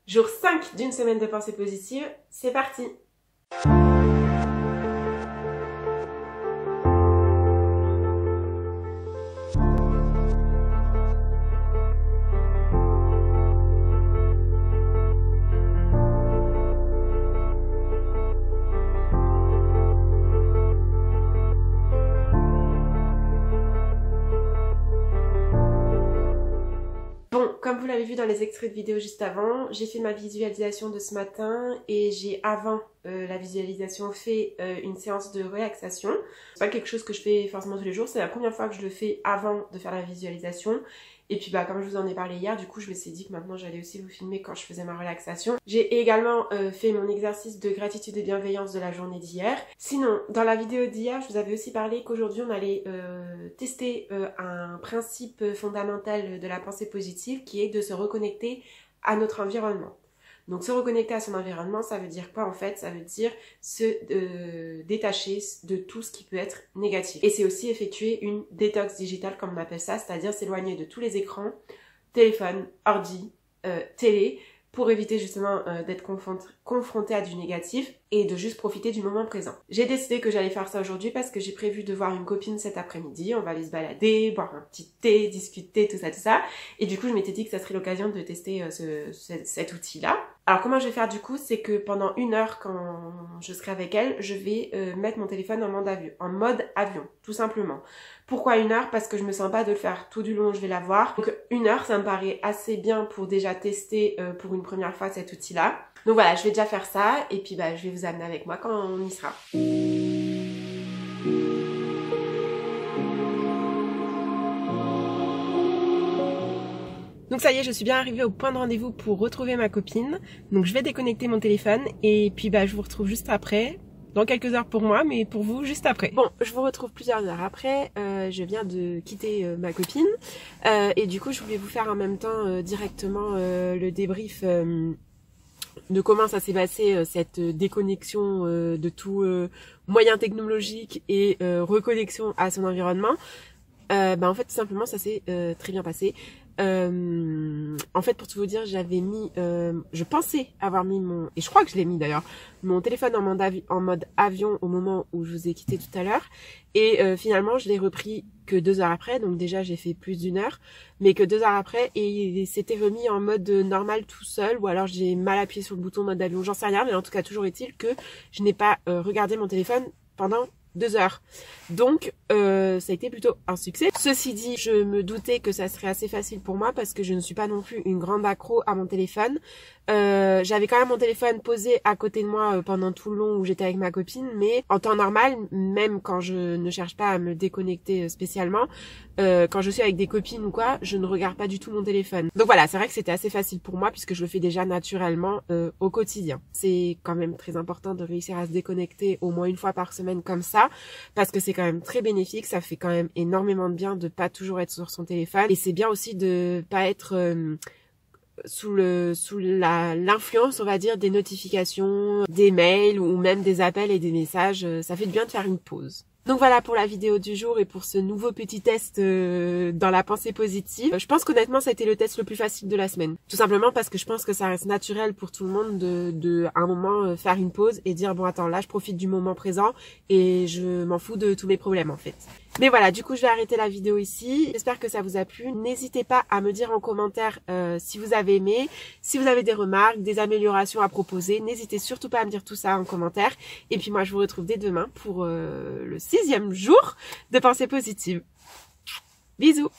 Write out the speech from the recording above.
Jour 5 d'une semaine de pensée positive, c'est parti! Bon, comme vous l'avez vu dans les extraits de vidéo juste avant, j'ai fait ma visualisation de ce matin et j'ai avant la visualisation fait une séance de relaxation. C'est pas quelque chose que je fais forcément tous les jours, c'est la première fois que je le fais avant de faire la visualisation. Et puis comme je vous en ai parlé hier, du coup je me suis dit que maintenant j'allais aussi vous filmer quand je faisais ma relaxation. J'ai également fait mon exercice de gratitude et bienveillance de la journée d'hier. Sinon, dans la vidéo d'hier, je vous avais aussi parlé qu'aujourd'hui on allait tester un principe fondamental de la pensée positive qui est de se reconnecter à notre environnement. Donc se reconnecter à son environnement, ça veut dire quoi en fait? Ça veut dire se détacher de tout ce qui peut être négatif. Et c'est aussi effectuer une détox digitale comme on appelle ça, c'est-à-dire s'éloigner de tous les écrans, téléphone, ordi, télé, pour éviter justement d'être confronté à du négatif et de juste profiter du moment présent. J'ai décidé que j'allais faire ça aujourd'hui parce que j'ai prévu de voir une copine cet après-midi, on va aller se balader, boire un petit thé, discuter, tout ça. Et du coup, je m'étais dit que ça serait l'occasion de tester cet outil-là. Alors comment je vais faire du coup, c'est que pendant 1 heure quand je serai avec elle, je vais mettre mon téléphone en mode avion, tout simplement. Pourquoi 1 heure? Parce que je me sens pas de le faire tout du long, je vais la voir. Donc 1 heure, ça me paraît assez bien pour déjà tester pour une première fois cet outil-là. Donc voilà, je vais déjà faire ça et puis je vais vous amener avec moi quand on y sera. Donc ça y est, je suis bien arrivée au point de rendez-vous pour retrouver ma copine. Donc je vais déconnecter mon téléphone et puis je vous retrouve juste après. Dans quelques heures pour moi, mais pour vous juste après. Bon, je vous retrouve plusieurs heures après. Je viens de quitter ma copine. Et du coup, je voulais vous faire en même temps directement le débrief de comment ça s'est passé cette déconnexion de tout moyen technologique et reconnexion à son environnement. En fait, tout simplement, ça s'est très bien passé. En fait, pour tout vous dire, j'avais mis, je pensais avoir mis et je crois que je l'ai mis d'ailleurs, mon téléphone en mode avion au moment où je vous ai quitté tout à l'heure. Et finalement, je l'ai repris que 2 heures après, donc déjà j'ai fait plus d'1 heure, mais que 2 heures après, et il s'était remis en mode normal tout seul, ou alors j'ai mal appuyé sur le bouton mode avion, j'en sais rien, mais en tout cas, toujours est-il que je n'ai pas regardé mon téléphone pendant 2 heures. Donc ça a été plutôt un succès. Ceci dit, je me doutais que ça serait assez facile pour moi parce que je ne suis pas non plus une grande accro à mon téléphone. J'avais quand même mon téléphone posé à côté de moi pendant tout le long où j'étais avec ma copine, mais en temps normal, même quand je ne cherche pas à me déconnecter spécialement, quand je suis avec des copines ou quoi, je ne regarde pas du tout mon téléphone. Donc voilà, c'est vrai que c'était assez facile pour moi puisque je le fais déjà naturellement au quotidien. C'est quand même très important de réussir à se déconnecter au moins 1 fois par semaine comme ça, parce que c'est quand même très bénéfique, ça fait quand même énormément de bien de pas toujours être sur son téléphone, et c'est bien aussi de pas être sous l'influence, on va dire, des notifications, des mails ou même des appels et des messages. Ça fait du bien de faire une pause. Donc voilà pour la vidéo du jour et pour ce nouveau petit test dans la pensée positive. Je pense qu'honnêtement ça a été le test le plus facile de la semaine. Tout simplement parce que je pense que ça reste naturel pour tout le monde de à un moment faire une pause et dire bon attends, là je profite du moment présent et je m'en fous de tous mes problèmes en fait. Mais voilà, du coup je vais arrêter la vidéo ici. J'espère que ça vous a plu. N'hésitez pas à me dire en commentaire si vous avez aimé, si vous avez des remarques, des améliorations à proposer. N'hésitez surtout pas à me dire tout ça en commentaire. Et puis moi je vous retrouve dès demain pour le 6e jour de pensée positive. Bisous!